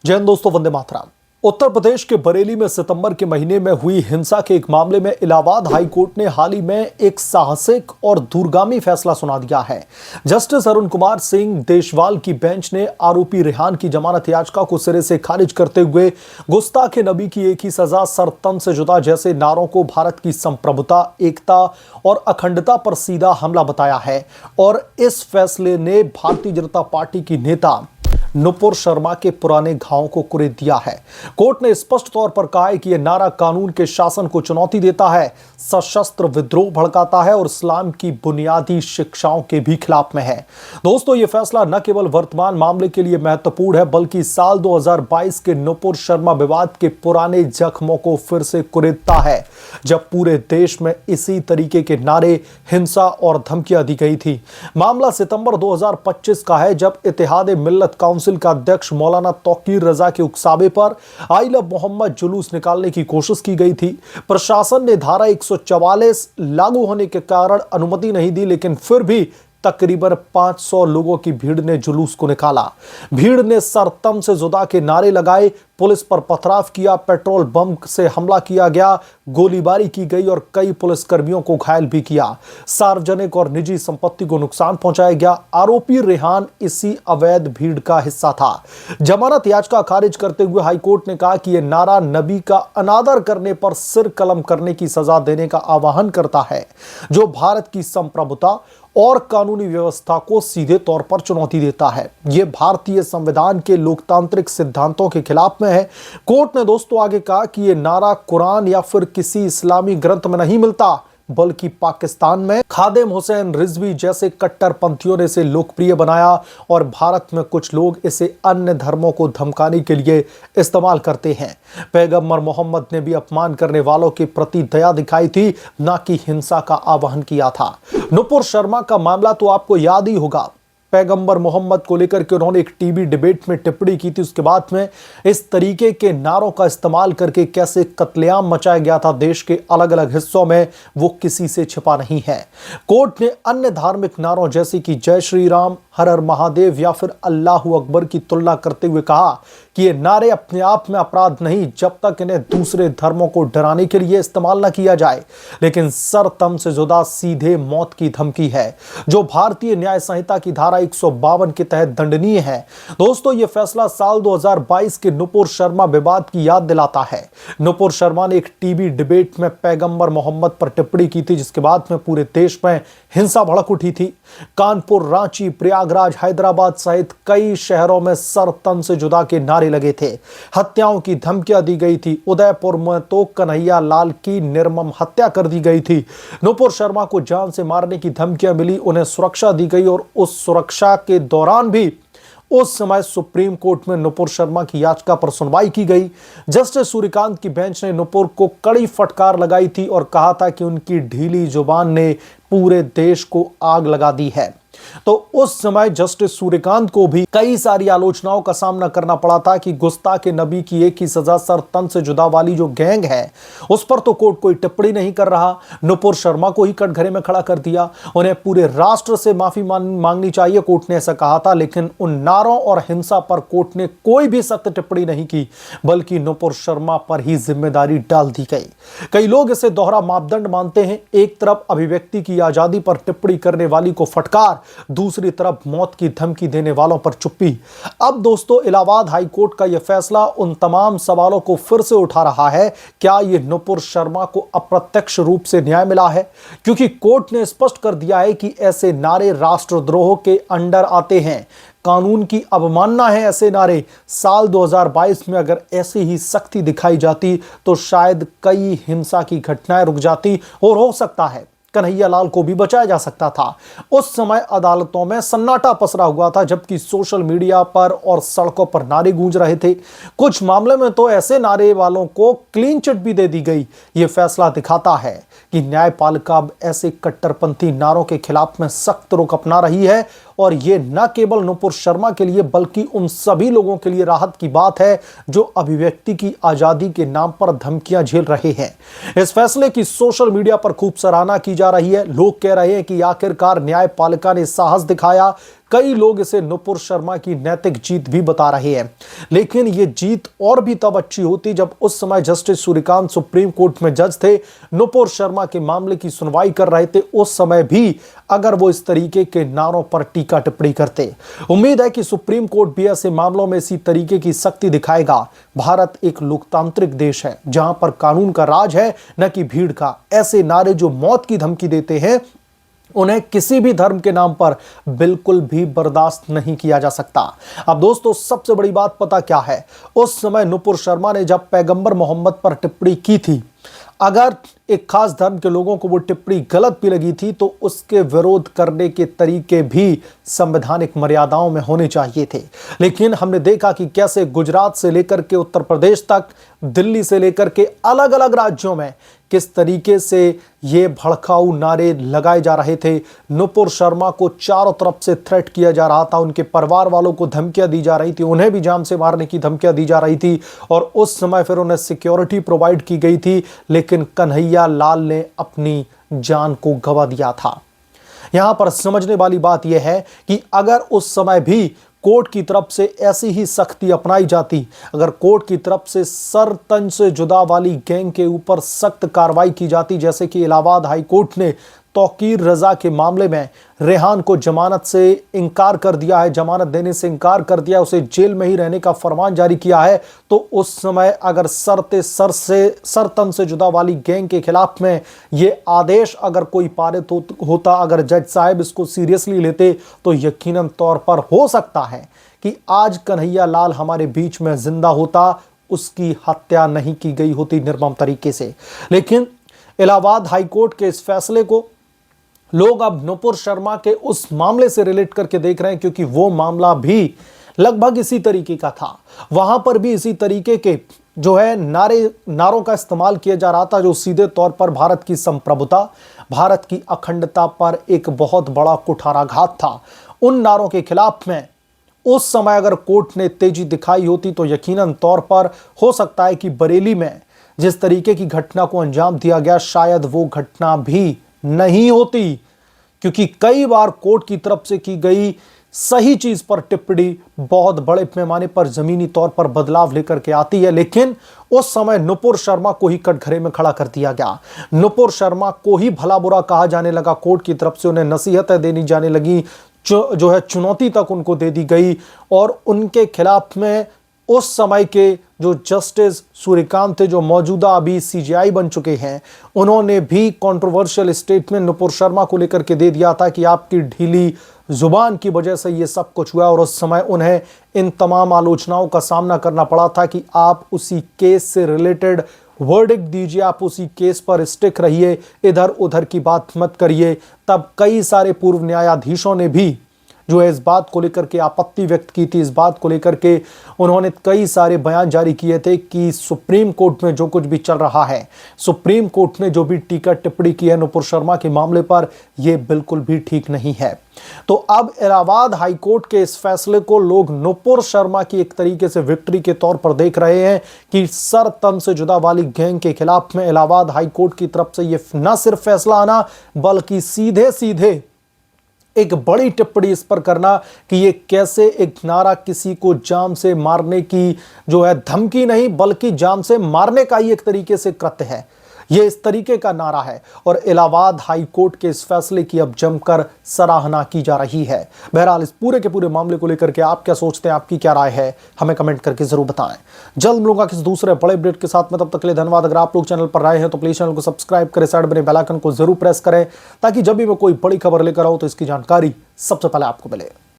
जय हिंद दोस्तों, वंदे मातरम। उत्तर प्रदेश के बरेली में सितंबर के महीने में हुई हिंसा के एक मामले में इलाहाबाद हाई कोर्ट ने हाल ही में एक साहसिक और दूरगामी फैसला सुना दिया है। जस्टिस अरुण कुमार सिंह देशवाल की बेंच ने आरोपी रेहान की जमानत याचिका को सिरे से खारिज करते हुए गुस्ताखे नबी की एक ही सजा, सर तन से जुदा जैसे नारों को भारत की संप्रभुता, एकता और अखंडता पर सीधा हमला बताया है। और इस फैसले ने भारतीय जनता पार्टी की नेता नुपुर शर्मा के पुराने घावों को कुरेद दिया है। कोर्ट ने स्पष्ट तौर पर कहा है कि यह नारा कानून के शासन को चुनौती देता है, सशस्त्र विद्रोह भड़काता है और इस्लाम की बुनियादी शिक्षाओं के भी खिलाफ में है। दोस्तों, यह फैसला न केवल वर्तमान मामले के लिए महत्वपूर्ण है, बल्कि साल 2022 के नुपुर शर्मा विवाद के पुराने जख्मों को फिर से कुरेदता है, जब पूरे देश में इसी तरीके के नारे, हिंसा और धमकियां दी गई थी। मामला सितंबर 2025 का है, जब इत्तेहाद मिल्लत काउंसिल का अध्यक्ष मौलाना तौकीर रजा के उकसावे पर आई लव मोहम्मद जुलूस निकालने की कोशिश की गई थी। प्रशासन ने धारा 144 लागू होने के कारण अनुमति नहीं दी, लेकिन फिर भी तकरीबन 500 लोगों की भीड़ ने जुलूस को निकाला। भीड़ ने सरतम से जुदा के नारे लगाए, पुलिस पर पथराव किया, पेट्रोल बम से हमला किया गया, गोलीबारी की गई और कई पुलिसकर्मियों को घायल भी किया। सार्वजनिक और निजी संपत्ति को नुकसान पहुंचाया गया। आरोपी रेहान इसी अवैध भीड़ का हिस्सा था। जमानत याचिका खारिज करते हुए हाईकोर्ट ने कहा कि यह नारा नबी का अनादर करने पर सिर कलम करने की सजा देने का आह्वान करता है, जो भारत की संप्रभुता और कानूनी व्यवस्था को सीधे तौर पर चुनौती देता है। यह भारतीय संविधान के लोकतांत्रिक सिद्धांतों के खिलाफ में है। कोर्ट ने दोस्तों आगे कहा कि यह नारा कुरान या फिर किसी इस्लामी ग्रंथ में नहीं मिलता, बल्कि पाकिस्तान में खादिम हुसैन रिजवी जैसे कट्टरपंथियों ने इसे लोकप्रिय बनाया और भारत में कुछ लोग इसे अन्य धर्मों को धमकाने के लिए इस्तेमाल करते हैं। पैगंबर मोहम्मद ने भी अपमान करने वालों के प्रति दया दिखाई थी, ना कि हिंसा का आह्वान किया था। नुपुर शर्मा का मामला तो आपको याद ही होगा। पैगंबर मोहम्मद को लेकर के उन्होंने एक टीवी डिबेट में टिप्पणी की थी। उसके बाद में इस तरीके के नारों का इस्तेमाल करके कैसे कत्लेआम मचाया गया था देश के अलग अलग हिस्सों में, वो किसी से छिपा नहीं है। कोर्ट ने अन्य धार्मिक नारों जैसे कि जय श्री राम, हर हर महादेव या फिर अल्लाहू अकबर की तुलना करते हुए कहा कि ये नारे अपने आप में अपराध नहीं, जब तक इन्हें दूसरे धर्मों को डराने के लिए इस्तेमाल न किया जाए, लेकिन सरतम से जुदा सीधे मौत की धमकी है, जो भारतीय न्याय संहिता की धारा 152 के तहत दंडनीय है। दोस्तों, यह फैसला साल 2022 के नुपुर शर्मा विवाद की याद दिलाता है। नुपुर शर्मा ने एक टीवी डिबेट में पैगंबर मोहम्मद पर टिप्पणी की थी, जिसके बाद में पूरे देश में हिंसा भड़क उठी थी। कानपुर, रांची, प्रयागराज, हैदराबाद सहित कई शहरों में सरतन से जुदा के नारे लगे थे। हत्याओं की धमकियां दी गई थी। उदयपुर में तो कन्हैया लाल की निर्मम हत्या कर दी गई थी। नुपुर शर्मा को जान से मारने की धमकियां मिली, उन्हें सुरक्षा दी गई और उस सुरक्षा के दौरान भी उस समय सुप्रीम कोर्ट में नुपुर शर्मा की याचिका पर सुनवाई की गई। जस्टिस सूर्यकांत की बेंच ने नुपुर को कड़ी फटकार लगाई थी और कहा था कि उनकी ढीली जुबान ने पूरे देश को आग लगा दी है। तो उस समय जस्टिस सूर्यकांत को भी कई सारी आलोचनाओं का सामना करना पड़ा था कि गुस्ताखे नबी की एक ही सजा, सर तन से जुदा वाली जो गैंग है, उस पर तो कोर्ट कोई टिप्पणी नहीं कर रहा। नुपुर शर्मा को ही कटघरे में खड़ा कर दिया। उन्हें पूरे राष्ट्र से माफी मांगनी चाहिए, कोर्ट ने ऐसा कहा था। लेकिन उन नारों और हिंसा पर कोर्ट ने कोई भी सख्त टिप्पणी नहीं की, बल्कि नुपुर शर्मा पर ही जिम्मेदारी डाल दी गई। कई लोग इसे दोहरा मापदंड मानते हैं। एक तरफ अभिव्यक्ति की आजादी पर टिप्पणी करने वाली को फटकार, दूसरी तरफ मौत की धमकी देने वालों पर चुप्पी। अब दोस्तों, इलाहाबाद हाई कोर्ट का यह फैसला उन तमाम सवालों को फिर से उठा रहा है। क्या यह नुपुर शर्मा को अप्रत्यक्ष रूप से न्याय मिला है? क्योंकि कोर्ट ने स्पष्ट कर दिया है कि ऐसे नारे राष्ट्रद्रोह के अंडर आते हैं, कानून की अवमानना है ऐसे नारे। साल 2022 में अगर ऐसी ही सख्ती दिखाई जाती तो शायद कई हिंसा की घटनाएं रुक जाती और हो सकता है कन्हैया लाल को भी बचाया जा सकता था। उस समय अदालतों में सन्नाटा पसरा हुआ था, जबकि सोशल मीडिया पर और सड़कों पर नारे गूंज रहे थे। कुछ मामले में तो ऐसे नारे वालों को क्लीन चिट भी दे दी गई। यह फैसला दिखाता है कि न्यायपालिका अब ऐसे कट्टरपंथी नारों के खिलाफ में सख्त रुख अपना रही है और ये न केवल नुपुर शर्मा के लिए बल्कि उन सभी लोगों के लिए राहत की बात है जो अभिव्यक्ति की आजादी के नाम पर धमकियां झेल रहे हैं। इस फैसले की सोशल मीडिया पर खूब सराहना की जा रही है। लोग कह रहे हैं कि आखिरकार न्यायपालिका ने साहस दिखाया, कई लोग इसे नुपुर शर्मा की नैतिक जीत भी बता रहे हैं, लेकिन यह जीत और भी तब अच्छी होती जब उस समय जस्टिस सूर्यकांत सुप्रीम कोर्ट में जज थे, नुपुर शर्मा के मामले की सुनवाई कर रहे थे। उस समय भी अगर वो इस तरीके के नारों पर टीका टिप्पणी करते। उम्मीद है कि सुप्रीम कोर्ट भी ऐसे मामलों में इसी तरीके की सख्ती दिखाएगा। भारत एक लोकतांत्रिक देश है जहां पर कानून का राज है, न कि भीड़ का। ऐसे नारे जो मौत की धमकी देते हैं, उन्हें किसी भी धर्म के नाम पर बिल्कुल भी बर्दाश्त नहीं किया जा सकता। अब दोस्तों, सबसे बड़ी बात पता क्या है? उस समय नुपुर शर्मा ने जब पैगंबर मोहम्मद पर टिप्पणी की थी, अगर एक खास धर्म के लोगों को वो टिप्पणी गलत भी लगी थी तो उसके विरोध करने के तरीके भी संवैधानिक मर्यादाओं में होने चाहिए थे। लेकिन हमने देखा कि कैसे गुजरात से लेकर के उत्तर प्रदेश तक, दिल्ली से लेकर के अलग अलग राज्यों में किस तरीके से ये भड़काऊ नारे लगाए जा रहे थे। नुपुर शर्मा को चारों तरफ से थ्रेट किया जा रहा था, उनके परिवार वालों को धमकियां दी जा रही थी, उन्हें भी जान से मारने की धमकियां दी जा रही थी और उस समय फिर उन्हें सिक्योरिटी प्रोवाइड की गई थी। लेकिन कन्हैया लाल ने अपनी जान को गंवा दिया था। यहां पर समझने वाली बात यह है कि अगर उस समय भी कोर्ट की तरफ से ऐसी ही सख्ती अपनाई जाती, अगर कोर्ट की तरफ से सर तन से जुदा वाली गैंग के ऊपर सख्त कार्रवाई की जाती, जैसे कि इलाहाबाद हाई कोर्ट ने तौकीर रजा के मामले में रेहान को जमानत से इनकार कर दिया है, जमानत देने से इनकार कर दिया, उसे जेल में ही रहने का फरमान जारी किया है, तो उस समय अगर सर तन से जुदा वाली गैंग के खिलाफ में ये आदेश अगर कोई पारित होता, अगर जज साहब इसको सीरियसली लेते, तो यकीनन तौर पर हो सकता है कि आज कन्हैया लाल हमारे बीच में जिंदा होता, उसकी हत्या नहीं की गई होती निर्मम तरीके से। लेकिन इलाहाबाद हाई कोर्ट के इस फैसले को लोग अब नुपुर शर्मा के उस मामले से रिलेट करके देख रहे हैं, क्योंकि वो मामला भी लगभग इसी तरीके का था। वहां पर भी इसी तरीके के जो है नारों का इस्तेमाल किया जा रहा था, जो सीधे तौर पर भारत की संप्रभुता, भारत की अखंडता पर एक बहुत बड़ा कुठाराघात था। उन नारों के खिलाफ में उस समय अगर कोर्ट ने तेजी दिखाई होती तो यकीनन तौर पर हो सकता है कि बरेली में जिस तरीके की घटना को अंजाम दिया गया, शायद वो घटना भी नहीं होती, क्योंकि कई बार कोर्ट की तरफ से की गई सही चीज पर टिप्पणी बहुत बड़े पैमाने पर जमीनी तौर पर बदलाव लेकर के आती है। लेकिन उस समय नुपुर शर्मा को ही कटघरे में खड़ा कर दिया गया। नुपुर शर्मा को ही भला बुरा कहा जाने लगा, कोर्ट की तरफ से उन्हें नसीहतें देनी जाने लगी, जो है चुनौती तक उनको दे दी गई और उनके खिलाफ में उस समय के जो जस्टिस सूर्यकांत थे, जो मौजूदा अभी सीजेआई बन चुके हैं, उन्होंने भी कंट्रोवर्शियल स्टेटमेंट नुपुर शर्मा को लेकर के दे दिया था कि आपकी ढीली जुबान की वजह से ये सब कुछ हुआ। और उस समय उन्हें इन तमाम आलोचनाओं का सामना करना पड़ा था कि आप उसी केस से रिलेटेड वर्डिक्ट दीजिए, आप उसी केस पर स्टिक रहिए, इधर उधर की बात मत करिए। तब कई सारे पूर्व न्यायाधीशों ने भी जो है इस बात को लेकर के आपत्ति व्यक्त की थी, इस बात को लेकर के उन्होंने कई सारे बयान जारी किए थे कि सुप्रीम कोर्ट में जो कुछ भी चल रहा है, सुप्रीम कोर्ट ने जो भी टीका टिप्पणी की है नुपुर शर्मा के मामले पर, यह बिल्कुल भी ठीक नहीं है। तो अब इलाहाबाद हाई कोर्ट के इस फैसले को लोग नुपुर शर्मा की एक तरीके से विक्ट्री के तौर पर देख रहे हैं कि सर तन से जुदा वाली गैंग के खिलाफ में इलाहाबाद हाई कोर्ट की तरफ से यह न सिर्फ फैसला आना, बल्कि सीधे सीधे एक बड़ी टिप्पणी इस पर करना कि ये कैसे एक नारा किसी को जान से मारने की जो है धमकी नहीं, बल्कि जान से मारने का ही एक तरीके से कृत्य है, ये इस तरीके का नारा है। और इलाहाबाद हाई कोर्ट के इस फैसले की अब जमकर सराहना की जा रही है। बहरहाल इस पूरे के पूरे मामले को लेकर के आप क्या सोचते हैं, आपकी क्या राय है, हमें कमेंट करके जरूर बताएं। जल्द मिलूंगा किसी दूसरे बड़े अपडेट के साथ में, तब तक के लिए धन्यवाद। अगर आप लोग चैनल पर आए हैं तो प्लीज चैनल को सब्सक्राइब करें, साइड बने बेल आइकन को जरूर प्रेस करें, ताकि जब भी मैं कोई बड़ी खबर लेकर आऊं तो इसकी जानकारी सबसे पहले आपको मिले।